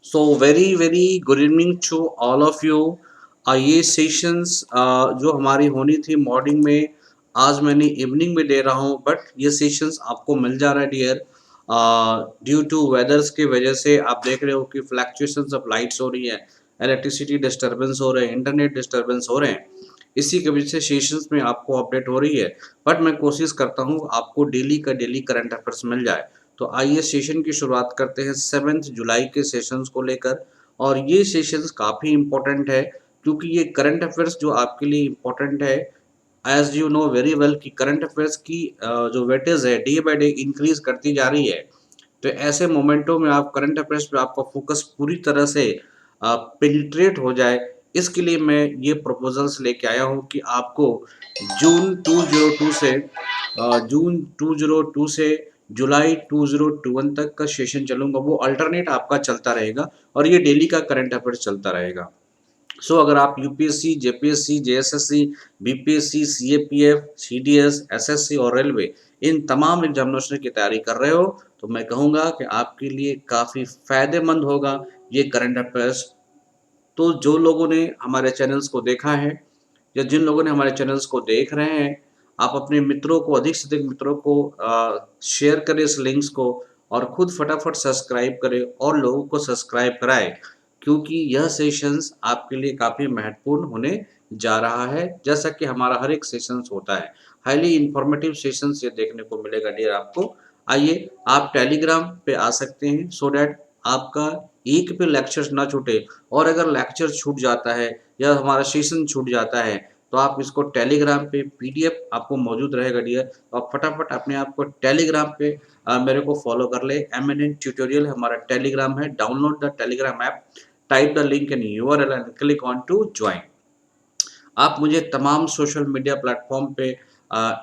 So very very good evening to all of you. ये sessions जो हमारी होनी थी मॉर्निंग में, आज मैंने इवनिंग में दे रहा हूँ, बट ये सेशंस आपको मिल जा रहा है डियर। ड्यू टू वेदर्स की वजह से आप देख रहे हो कि फ्लैक्चुएशंस ऑफ लाइट्स हो रही है, इलेक्ट्रिसिटी डिस्टर्बेंस हो रहे हैं, इंटरनेट डिस्टर्बेंस हो रहे हैं। इसी की वजह से सेशंस में आपको अपडेट हो रही है, बट मैं कोशिश करता हूँ आपको डेली का डेली करंट अफेयर्स मिल जाए। तो आइए सेशन की शुरुआत करते हैं 7 जुलाई के सेशंस को लेकर। और ये सेशंस काफ़ी इम्पोर्टेंट है, क्योंकि ये करंट अफेयर्स जो आपके लिए इम्पोर्टेंट है। As you know very well कि करंट अफेयर्स की जो वेटेज है डे बाय डे इंक्रीज करती जा रही है। तो ऐसे मोमेंटों में आप करंट अफेयर्स पे आपका फोकस पूरी तरह से पेनिट्रेट हो जाए, इसके लिए मैं ये प्रपोजल्स लेके आया हूँ कि आपको जून 2022 से जून 2002 से जुलाई 2021 तक का सेशन चलूंगा, वो अल्टरनेट आपका चलता रहेगा और ये डेली का करंट अफेयर्स चलता रहेगा। अगर आप UPSC, JPSC, JSSC, BPSC, CAPF, CDS, SSC और रेलवे इन तमाम एग्जामिनेशन की तैयारी कर रहे हो, तो मैं कहूँगा कि आपके लिए काफ़ी फ़ायदेमंद होगा ये करंट अफेयर्स। तो जो लोगों ने हमारे चैनल्स को देखा है या जिन लोगों ने हमारे चैनल्स को देख रहे हैं, आप अपने मित्रों को, अधिक से अधिक मित्रों को शेयर करें इस लिंक्स को, और खुद फटाफट सब्सक्राइब करें और लोगों को सब्सक्राइब कराएं, क्योंकि यह सेशंस आपके लिए काफ़ी महत्वपूर्ण होने जा रहा है, जैसा कि हमारा हर एक सेशंस होता है। हाईली इंफॉर्मेटिव सेशंस ये देखने को मिलेगा डियर आपको। आइए आप टेलीग्राम पे आ सकते हैं, सो डैट आपका एक भी लेक्चर ना छूटे। और अगर लेक्चर छूट जाता है या हमारा सेशन छूट जाता है, तो आप इसको टेलीग्राम पे पीडीएफ आपको मौजूद रहेगा डियर। तो आप फटाफट अपने आप को टेलीग्राम पे मेरे को फॉलो कर ले। एमिनेंट ट्यूटोरियल हमारा टेलीग्राम है, download the Telegram app, type the link in URL and click on to join. आप मुझे तमाम सोशल मीडिया प्लेटफॉर्म पे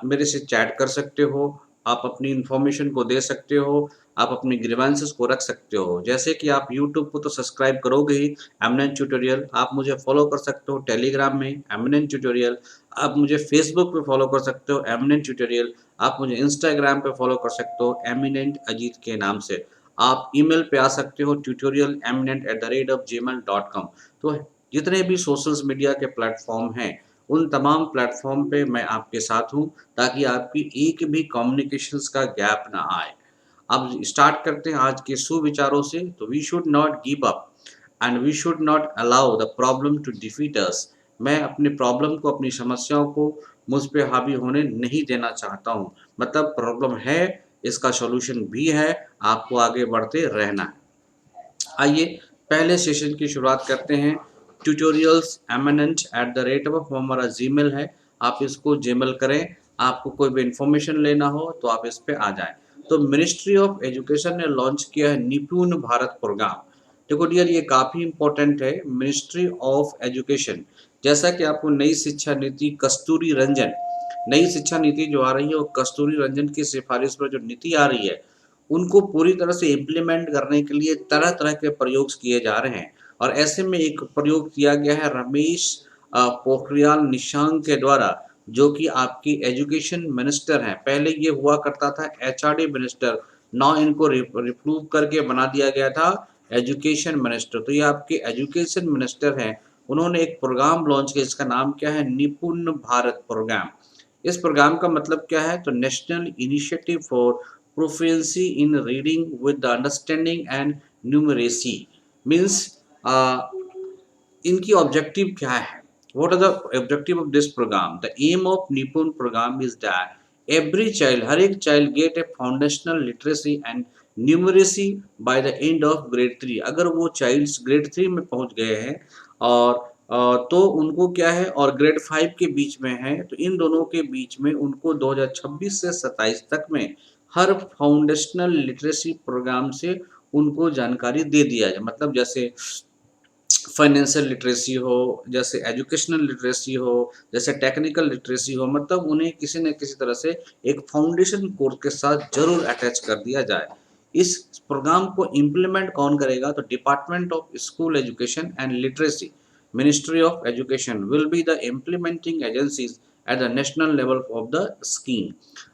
मेरे से चैट कर सकते हो, आप अपनी इन्फॉर्मेशन को दे सकते हो, आप अपनी ग्रीवेंसेस को रख सकते हो। जैसे कि आप यूट्यूब को तो सब्सक्राइब करोगे ही, एमिनेंट ट्यूटोरियल, आप मुझे फॉलो कर सकते हो टेलीग्राम में एमिनेंट ट्यूटोरियल, आप मुझे फेसबुक पे फॉलो कर सकते हो एमिनेंट ट्यूटोरियल, आप मुझे इंस्टाग्राम पे फॉलो कर सकते हो एमिनेंट अजीत के नाम से। आप ईमेल पे आ सकते हो tutorialeminent@gmail.com। तो जितने भी सोशल मीडिया के प्लेटफॉर्म हैं, उन तमाम प्लेटफॉर्म पे मैं आपके साथ हूँ, ताकि आपकी एक भी कम्युनिकेशंस का गैप ना आए। अब स्टार्ट करते हैं आज के सुविचारों से। तो we should not give up and we should not allow the problem to defeat us. मैं अपनी प्रॉब्लम को, अपनी समस्याओं को मुझ पे हावी होने नहीं देना चाहता हूँ। मतलब प्रॉब्लम है, इसका सॉल्यूशन भी है, आपको आगे बढ़ते रहना है। आइए पहले सेशन की शुरुआत करते हैं। Tutorials eminent at the rate of हमारा जीमेल है, आप इसको जीमेल करें। आपको कोई भी इंफॉर्मेशन लेना हो तो आप इस पे आ जाएं। तो मिनिस्ट्री ऑफ एजुकेशन ने लॉन्च किया है निपुण भारत प्रोग्राम। देखो डियर, ये काफ़ी इंपॉर्टेंट है। मिनिस्ट्री ऑफ एजुकेशन, जैसा कि आपको नई शिक्षा नीति कस्तूरी रंजन, नई शिक्षा नीति जो आ रही है वो कस्तूरी रंजन की सिफारिश पर जो नीति आ रही है, उनको पूरी तरह से इम्प्लीमेंट करने के लिए तरह तरह के प्रयोग किए जा रहे हैं। और ऐसे में एक प्रयोग किया गया है रमेश पोखरियाल निशंक के द्वारा, जो कि आपकी एजुकेशन मिनिस्टर हैं। पहले ये हुआ करता था एचआरडी मिनिस्टर, नाउ इनको रिप्रूव करके बना दिया गया था एजुकेशन मिनिस्टर। तो ये आपके एजुकेशन मिनिस्टर हैं, उन्होंने एक प्रोग्राम लॉन्च किया, इसका नाम क्या है, निपुण भारत प्रोग्राम। इस प्रोग्राम का मतलब क्या है, तो national initiative for proficiency in reading with the understanding and numeracy. Means इनकी ऑब्जेक्टिव क्या है, what are the objective of this program? The aim of Nipun program is that every child, हर एक child get a foundational literacy and numeracy by the end of grade 3। अगर वो child grade 3 में पहुंच गए हैं और तो उनको क्या है, और ग्रेड 5 के बीच में है, तो इन दोनों के बीच में उनको 2026 से 27 तक में हर फाउंडेशनल लिटरेसी प्रोग्राम से उनको जानकारी दे दिया जाए। मतलब जैसे फाइनेंशियल लिटरेसी हो, जैसे एजुकेशनल लिटरेसी हो, जैसे टेक्निकल लिटरेसी हो, मतलब उन्हें किसी न किसी तरह से एक फाउंडेशन कोर्स के साथ जरूर अटैच कर दिया जाए। इस प्रोग्राम को इम्प्लीमेंट कौन करेगा, तो department of school education and literacy, ministry of education will be the implementing agencies at the national level of the scheme.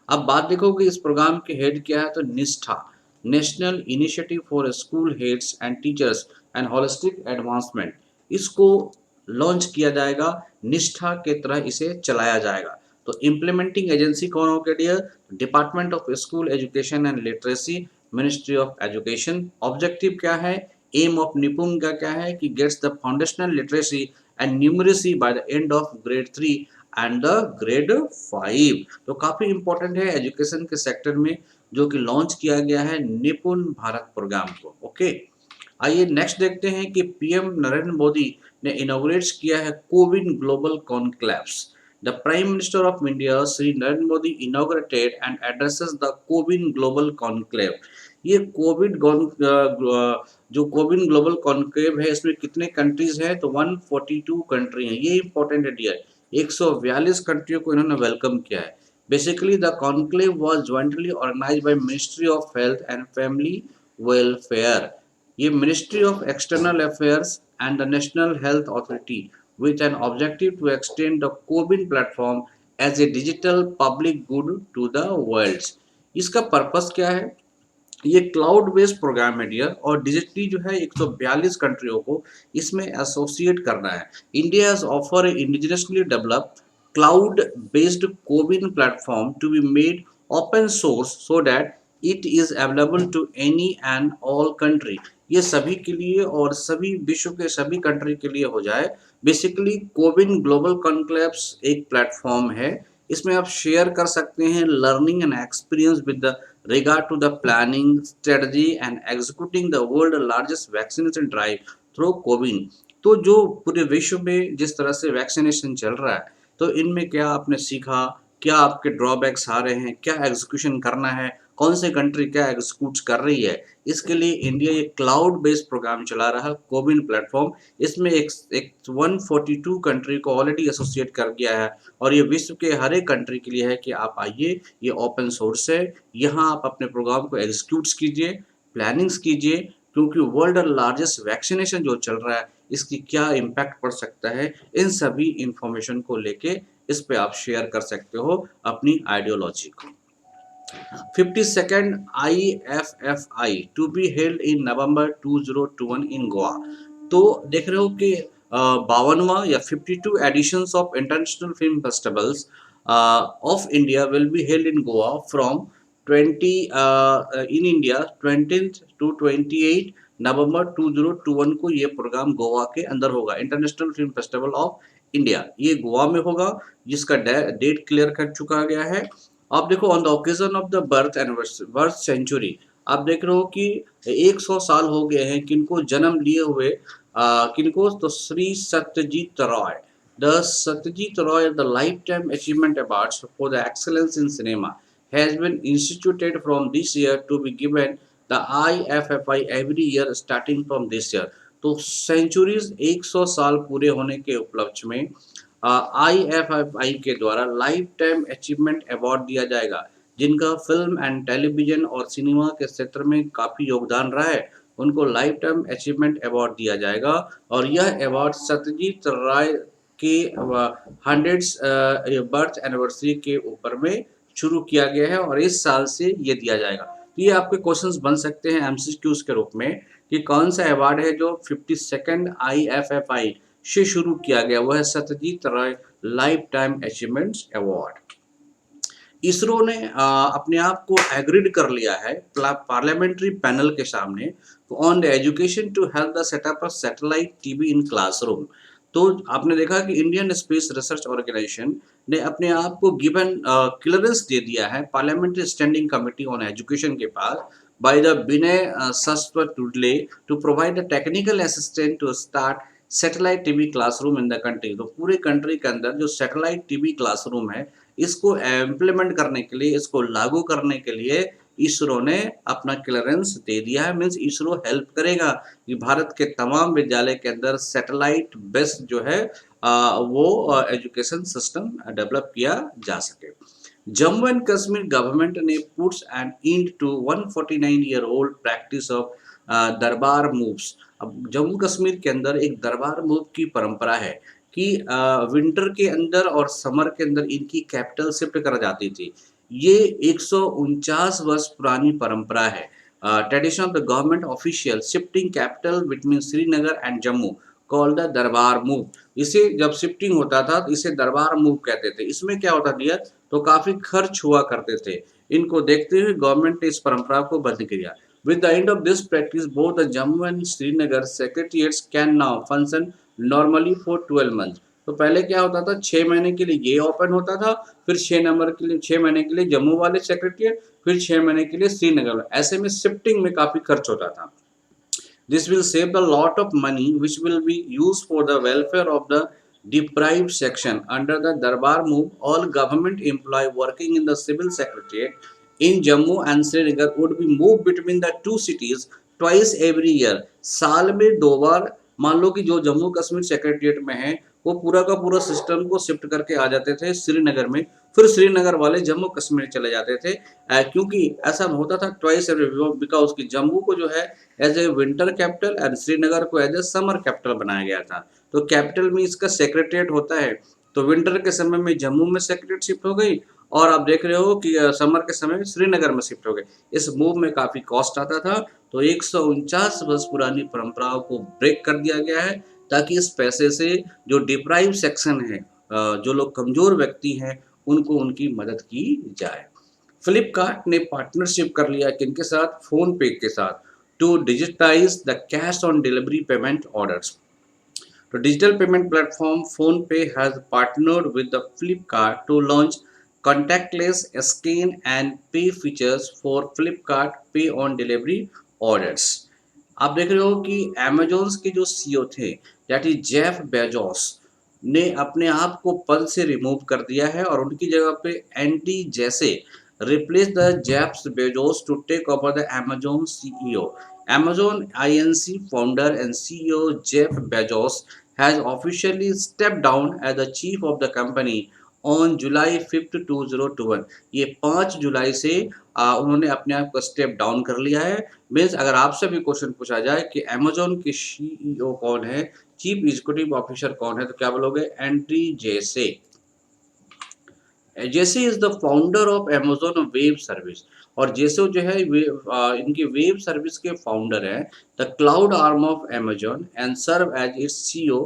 अब बात देखो कि इस प्रोग्राम के हेड क्या है, तो निष्ठा, national initiative for school heads and teachers and holistic advancement, इसको लॉन्च किया जाएगा, निष्ठा के तरह इसे चलाया जाएगा। तो इम्प्लीमेंटिंग एजेंसी कौन हो गया dear? Department of school education and literacy, ministry of education. Objective क्या है, एम ऑफ निपुण का क्या है कि gets the foundational literacy and numeracy by the end of grade 3 and the grade 5। तो काफी इंपॉर्टेंट है एजुकेशन के सेक्टर में, जो कि लॉन्च किया गया है निपुण भारत प्रोग्राम को। ओके, आइए नेक्स्ट देखते हैं कि पीएम नरेंद्र मोदी ने इनॉग्रेट किया है CoWIN global conclaves. The prime minister of India Shri Narendra Modi inaugurated and addresses the CoWIN global conclave. ये जो कोविन ग्लोबल कॉन्क्लेव है, इसमें कितने कंट्रीज हैं? तो 142 कंट्री हैं। ये इंपॉर्टेंट है डियर, 142 कंट्रियों को इन्होंने वेलकम किया है। Basically the conclave was jointly organised by ministry of health and family welfare. ये ministry of external affairs and the national health authority with an objective to extend the CoWIN platform as a digital public good to the world। इसका purpose क्या है? ये cloud based program है dear, और digitally जो है 142 कंट्रियों को इसमें एसोसिएट करना है। India has offer indigenously developed cloud based CoWIN platform to be made open source so that it is available to any and all country. ये सभी के लिए और सभी विश्व के सभी कंट्री के लिए हो जाए। बेसिकली कोविन ग्लोबल कॉन्क्लेव्स एक प्लेटफॉर्म है, इसमें आप शेयर कर सकते हैं learning and experience with the regard to the planning, strategy and executing the world largest vaccination drive through CoWIN। तो जो पूरे विश्व में जिस तरह से वैक्सीनेशन चल रहा है, तो इनमें क्या आपने सीखा, क्या आपके ड्रॉबैक्स आ रहे हैं, क्या एग्जीक्यूशन करना है, कौन से कंट्री क्या एग्जीक्यूट कर रही है, इसके लिए इंडिया ये क्लाउड बेस्ड प्रोग्राम चला रहा है कोविन प्लेटफॉर्म। इसमें एक 142 कंट्री को ऑलरेडी एसोसिएट कर दिया है, और ये विश्व के हर एक कंट्री के लिए है कि आप आइए, ये ओपन सोर्स है, यहाँ आप अपने प्रोग्राम को एग्जीक्यूट कीजिए, प्लानिंग्स कीजिए, क्योंकि वर्ल्ड लार्जेस्ट वैक्सीनेशन जो चल रहा है इसकी क्या इम्पैक्ट पड़ सकता है, इन सभी इंफॉर्मेशन को लेके इस पे आप शेयर कर सकते हो अपनी आइडियोलॉजी को। 52nd IFFI to be held in November 2021 in Goa. तो देख रहे हो कि 52वां या 52 editions of international film festivals of India will be held in Goa from 20 in India 20 to 28 November 2021 को ये प्रोग्राम गोवा के अंदर होगा। International film festival of India ये गोवा में होगा, जिसका डेट क्लियर कर चुका गया है। आप देखो on the occasion of the birth century, आप देख रहे हो कि 100 साल हो गए हैं किनको जन्म लिए हुए, किनको? तो Shri Satyajit Ray. The Satyajit Ray the life time achievement awards for the excellence in cinema has been instituted from this year to be given the IFFI every year starting from this year. तो सेंचुरीज 100 साल पूरे होने के उपलक्ष्य में IFFI के द्वारा लाइफ टाइम अचीवमेंट अवार्ड दिया जाएगा। जिनका फिल्म एंड टेलीविजन और सिनेमा के क्षेत्र में काफ़ी योगदान रहा है, उनको लाइफ टाइम अचीवमेंट अवार्ड दिया जाएगा। और यह अवार्ड सत्यजीत राय के 100th बर्थ एनिवर्सरी के ऊपर में शुरू किया गया है, और इस साल से ये दिया जाएगा। तो ये आपके क्वेश्चंस बन सकते हैं MCQs के रूप में कि कौन सा अवार्ड है जो 52nd IFFI से शुरू किया गया, वह है Satyajit Ray lifetime achievements award. ISRO ने अपने आप को एग्रीड कर लिया है पार्लियामेंट्री पैनल के सामने on the education to help the setup of satellite TV in classroom. तो आपने देखा कि इंडियन स्पेस रिसर्च ऑर्गेनाइजेशन ने अपने आप को गिवन क्लियरेंस दे दिया है parliamentary standing committee on education के पास by the Binay Sastwatudle to provide the technical assistance to start satellite TV classroom in the country. तो पूरे कंट्री के अंदर जो सैटेलाइट टीवी क्लासरूम है, इसको इम्प्लीमेंट करने के लिए, इसको लागू करने के लिए इसरो ने अपना क्लियरेंस दे दिया है। मीन्स इसरो हेल्प करेगा कि भारत के तमाम विद्यालय के अंदर सैटेलाइट बेस्ड जो है वो एजुकेशन सिस्टम डेवलप किया जा सके। जम्मू एंड कश्मीर गवर्नमेंट ने puts an end to 149-year-old practice of Darbar moves. अब जम्मू कश्मीर के अंदर एक दरबार मूव की परंपरा है कि विंटर के अंदर और समर के अंदर इनकी कैपिटल शिफ्ट कर जाती थी। ये 149 वर्ष पुरानी परंपरा है। tradition of the government official shifting capital between Srinagar and Jammu called the दरबार मूव। इसे जब शिफ्टिंग होता था तो इसे दरबार मूव कहते थे। इसमें क्या होता दिया तो काफी खर्च हुआ करते थे। इनको देखते हुए गवर्नमेंट ने इस परंपरा को बंद किया। With the end of this practice, both the Jammu and Srinagar secretariats can now function normally for 12 months। तो पहले क्या होता था 6 महीने के लिए ये ओपन होता था, फिर 6 महीने के लिए जम्मू वाले सेक्रेटरिएट, फिर 6 महीने के लिए श्रीनगर। ऐसे में शिफ्टिंग में काफी खर्च होता था। This will save a lot of money which will be used for the welfare of the deprived section. Under the Darbar move, all government employees working in the civil secretariat in Jammu and Srinagar would be moved between the two cities twice every year। साल में 2 बार मान लो कि जो Jammu Kashmir secretariat में है वो पूरा का पूरा सिस्टम को शिफ्ट करके आ जाते थे श्रीनगर में, फिर श्रीनगर वाले जम्मू कश्मीर चले जाते थे। क्योंकि ऐसा होता था ट्वाइस एवरी, बिकॉज कि जम्मू को जो है as a winter capital and Srinagar को एज ए समर कैपिटल बनाया गया था। तो कैपिटल में इसका सेक्रेटरिएट होता है, तो विंटर के समय में जम्मू में सेक्रेटरिएट शिफ्ट हो गई और आप देख रहे हो कि समर के समय में श्रीनगर में शिफ्ट हो गए। इस मूव में काफी कॉस्ट आता था, तो 149 वर्ष पुरानी परंपराओं को ब्रेक कर दिया गया है ताकि इस पैसे से जो डिप्राइव सेक्शन है, जो लोग कमजोर व्यक्ति हैं, उनको उनकी मदद की जाए। फ्लिपकार्ट ने पार्टनरशिप कर लिया किनके साथ? फोन पे के साथ, to digitize the cash on delivery payment orders. The digital payment platform PhonePe has partnered with the Flipkart to launch contactless scan and pay features for Flipkart Pay on Delivery orders। आप देख रहे हो कि Amazon के जो CEO थे that is Jeff Bezos ने अपने आप को पद से रिमूव कर दिया है और उनकी जगह पे एंडी जैसे replace the Jeff Bezos to take over the Amazon CEO। Amazon Inc. founder and CEO Jeff Bezos has officially stepped down as the chief of the company on July 5th 2021। ये 5 जुलाई से उन्होंने अपने आप को step down कर लिया है। Means अगर आपसे भी क्वेश्चन पूछा जाए कि अमेजोन के सीईओ कौन है, चीफ एग्जीक्यूटिव ऑफिसर कौन है, तो क्या बोलोगे? Andy Jassy. Jassy is the founder of Amazon web service, और जेसे जो है इनकी वेब सर्विस के फाउंडर हैं, the cloud arm of Amazon, and serve as its CEO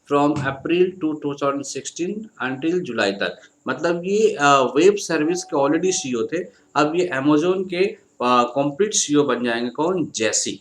from April 2016 until July तक। मतलब ये वेब सर्विस के ऑलरेडी सीईओ थे, अब ये अमेजोन के कंप्लीट सीईओ बन जाएंगे। कौन? Jassy.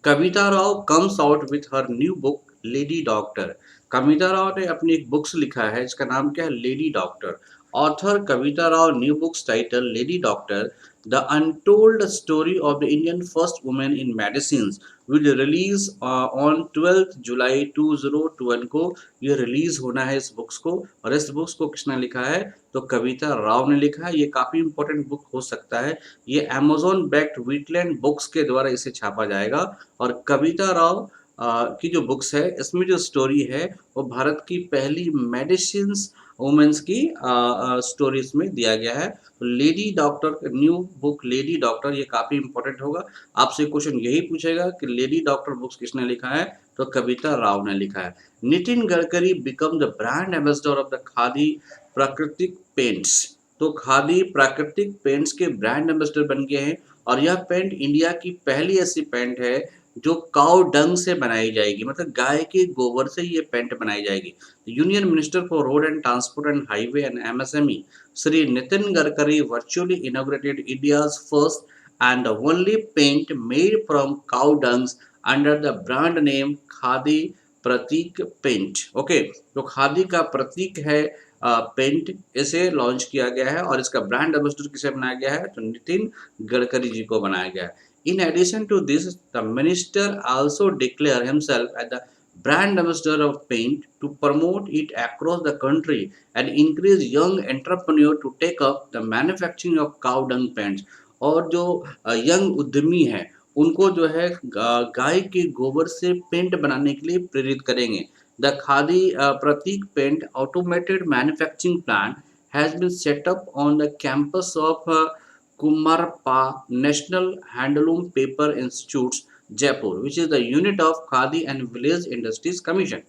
Kavita Rao comes out with her new book lady doctor. Kavita Rao ने अपनी एक बुक्स लिखा है, इसका नाम क्या है? Lady doctor. Author Kavita Rao new books title lady doctor the untold story of the Indian first women in medicine will release on 12 जुलाई 2021 को ये रिलीज होना है इस बुक्स को। और इस बुक्स को किसने लिखा है? तो कविता राव ने लिखा है। ये काफी इंपॉर्टेंट बुक हो सकता है। ये अमेजोन बैक्ड व्हीटलैंड बुक्स के द्वारा इसे छापा जाएगा। और कविता राव की जो बुक्स है, इसमें जो स्टोरी है वो भारत की पहली मेडिसिन वुमेन्स की स्टोरीज में दिया गया है। तो lady doctor new book lady doctor ये काफी इंपॉर्टेंट होगा। आपसे क्वेश्चन यही पूछेगा कि लेडी डॉक्टर बुक्स किसने लिखा है? तो कविता राव ने लिखा है। Nitin Gadkari become the brand ambassador of the khadi प्राकृतिक पेंट्स। तो खादी प्राकृतिक पेंट्स के ब्रांड एम्बेसडर बन गए हैं, और यह पेंट इंडिया की पहली ऐसी पेंट है जो काउ डंग से बनाई जाएगी, मतलब गाय के गोबर से ये पेंट बनाई जाएगी। Union minister for road and transport and highway and MSME Shri Nitin Gadkari virtually inaugurated India's first and the only paint made from cow dungs under the brand name Khadi Prateek paint. Okay, तो खादी का प्रतीक है पेंट, इसे लॉन्च किया गया है और इसका ब्रांड एम्बेसडर किसे बनाया गया है? तो नितिन गडकरी जी को बनाया गया है। In addition to this, the minister also declared himself as the brand ambassador of paint to promote it across the country and encourage young entrepreneurs to take up the manufacturing of cow dung paints। और जो young उद्यमी हैं उनको जो है गाय के गोबर से पेंट बनाने के लिए प्रेरित करेंगे। The Khadi Pratik Paint automated manufacturing plant has been set up on the campus of Kumarpa National Handloom Paper Institute, Jaipur, which is the unit of Khadi and Village Industries Commission।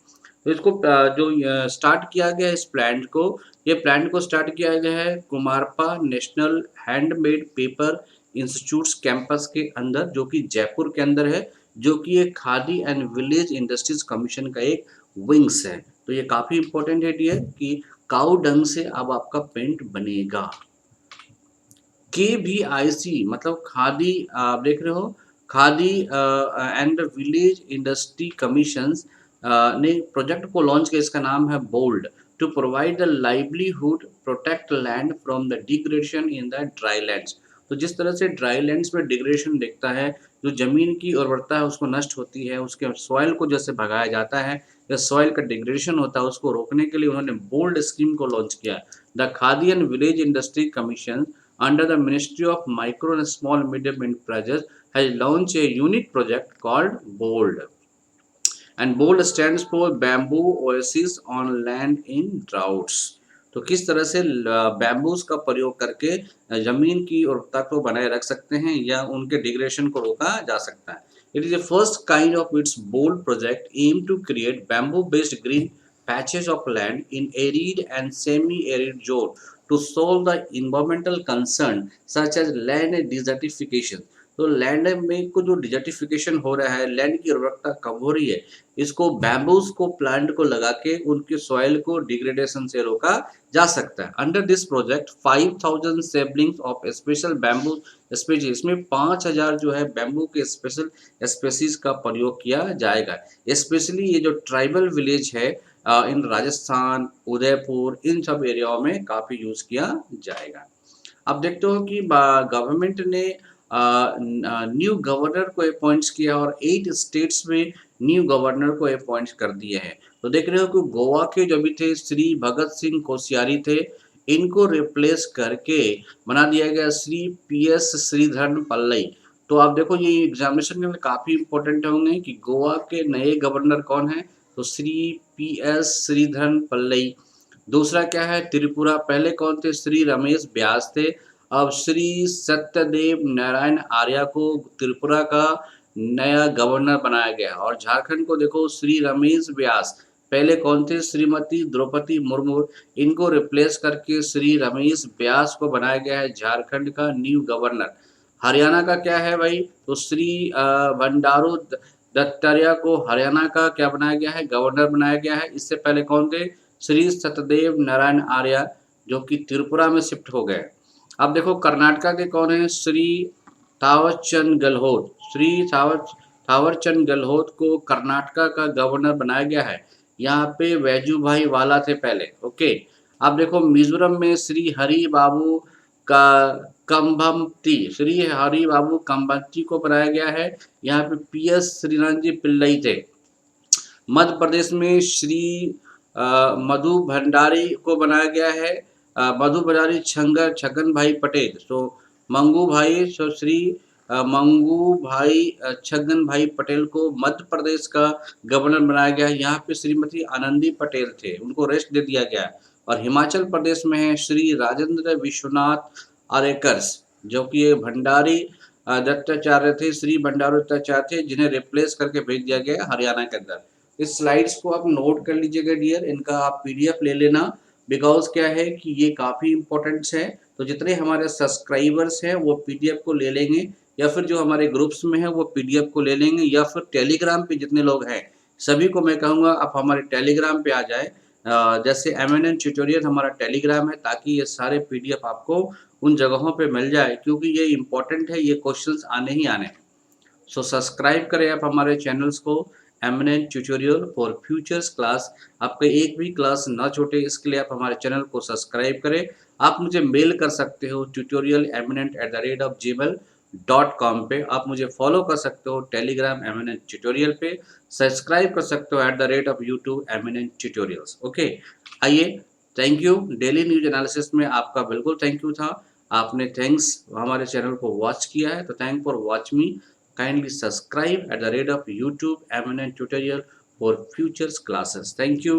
तो इसको जो start किया गया है इस plant को, ये plant को स्टार्ट किया गया है Kumarappa national handmade paper institutes campus के अंदर, जो कि जयपुर के अंदर है, जो कि एक khadi and village industries commission का एक विंग्स है। तो ये काफ़ी इंपॉर्टेंट है डियर कि काऊ डंग से अब आपका पेंट बनेगा। KVIC मतलब खादी, आप देख रहे हो, Khadi and village industry commissions ने प्रोजेक्ट को लॉन्च किया। इसका नाम है bold, to provide the livelihood, protect land from the degradation in the dry lands. तो जिस तरह से ड्राई लैंड्स में डिग्रेडेशन दिखता है, जो जमीन की उर्वरता है उसको नष्ट होती है, उसके सॉइल को जैसे भगाया जाता है या सॉइल का डिग्रेडेशन होता है, उसको रोकने के लिए उन्होंने बोल्ड स्कीम को लॉन्च किया। The khadi and village industry commission under the Ministry of Micro and Small Medium Enterprises has launched a unique project called BOLD. And BOLD stands for Bamboo Oasis on Land in Droughts. तो किस तरह से bamboos का प्रयोग करके जमीन की उर्वरता को बनाए रख सकते हैं या उनके डिग्रेडेशन को रोका जा सकता है। It is the first kind of its BOLD project aimed to create bamboo-based green patches of land in arid and semi-arid zone to solve the environmental concern such as land desertification. तो land में को जो desertification हो रहा है, land की उर्वरकता कम हो रही है, इसको बैम्बूज को प्लांट को लगा के उनके सॉइल को डिग्रेडेशन से रोका जा सकता है। Under this project 5000 saplings of special bamboo species, इसमें 5000 जो है बैम्बू के स्पेशल स्पेसीज का प्रयोग किया जाएगा। स्पेशली ये जो ट्राइबल विलेज है इन राजस्थान, उदयपुर, इन सब एरियाओं में काफ़ी यूज़ किया जाएगा। अब देखते हो कि गवर्नमेंट ने न्यू गवर्नर को अपॉइंट्स किया और 8 स्टेट्स में न्यू गवर्नर को अपॉइंट कर दिए हैं। तो देख रहे हो कि गोवा के जो भी थे श्री भगत सिंह कोश्यारी थे, इनको रिप्लेस करके बना दिया गया श्री PS श्रीधरन पल्लई। तो आप देखो ये एग्जामिनेशन के लिए काफ़ी इंपॉर्टेंट होंगे कि गोवा के नए गवर्नर कौन है, तो श्री PS श्रीधरन पल्लई। दूसरा क्या है, त्रिपुरा, पहले कौन थे, श्री रमेश व्यास थे। अब श्री सत्यदेव नारायण आर्या को त्रिपुरा का नया गवर्नर बनाया गया। और झारखंड को देखो, श्री रमेश व्यास, पहले कौन थे, श्रीमती द्रौपदी मुर्मू, इनको रिप्लेस करके श्री रमेश व्यास को बनाया गया है झारखंड का न्यू गवर्नर। हरियाणा का क्या है भाई, तो श्री बंडारू दत्तात्रेय को हरियाणा का क्या बनाया गया है, गवर्नर बनाया गया है। इससे पहले कौन थे, श्री सत्यदेव नारायण आर्या, जो कि त्रिपुरा में शिफ्ट हो गए। अब देखो कर्नाटका के कौन है, श्री थावरचंद गहलोत, श्री थावरचंद गहलोत को कर्नाटका का गवर्नर बनाया गया है। यहाँ पे वैजूभाई वाला थे पहले। ओके, अब देखो मिजोरम में श्री हरि बाबू का कंभमती, श्री हरि बाबू कंभमती को बनाया गया है। यहाँ पे PS श्रीनाथ जी पिल्लई थे। मध्य प्रदेश में श्री मधु भंडारी को बनाया गया है, मधु भंडारी छगन भाई पटेल। तो मंगू भाई, तो श्री मंगू भाई छगन भाई पटेल को मध्य प्रदेश का गवर्नर बनाया गया है। यहाँ पे श्रीमती आनंदी पटेल थे, उनको रेस्ट दे दिया गया है। और हिमाचल प्रदेश में है श्री राजेंद्र विश्वनाथ आरेकर्स, जो कि ये भंडारी दत्ताचार्य थे, श्री भंडारू दत्ताचार्य थे, जिन्हें रिप्लेस करके भेज दिया गया हरियाणा के अंदर। इस स्लाइड्स को आप नोट कर लीजिएगा डियर, इनका आप PDF ले लेना, बिकॉज क्या है कि ये काफ़ी इंपॉर्टेंट्स है। तो जितने हमारे सब्सक्राइबर्स हैं वो PDF को ले लेंगे, या फिर जो हमारे ग्रुप्स में है वो PDF को ले लेंगे, या फिर टेलीग्राम पे जितने लोग हैं सभी को मैं कहूँगा आप हमारे टेलीग्राम पे आ जाए। जैसे MNN ट्यूटोरियल हमारा टेलीग्राम है, ताकि ये सारे PDF आपको उन जगहों पे मिल जाए, क्योंकि ये इंपॉर्टेंट है, ये क्वेश्चंस आने ही आने। सो सब्सक्राइब करें आप हमारे चैनल्स को, MNN tutorial for futures class. आपका एक भी क्लास ना छूटे, इसके लिए आप हमारे चैनल को सब्सक्राइब करें। आप मुझे मेल कर सकते हो tutorial@mnn@gmail.com पे। आप मुझे फॉलो कर सकते हो टेलीग्राम MNN ट्यूटोरियल पे, सब्सक्राइब कर सकते हो @YouTube MNN ट्यूटोरियल्स। ओके, आइए, thank you. Daily news analysis में आपका बिल्कुल थैंक यू था, आपने थैंक्स हमारे चैनल को वॉच किया है, तो thank for watch me. Kindly subscribe @YouTube MNN tutorial for futures classes. Thank you.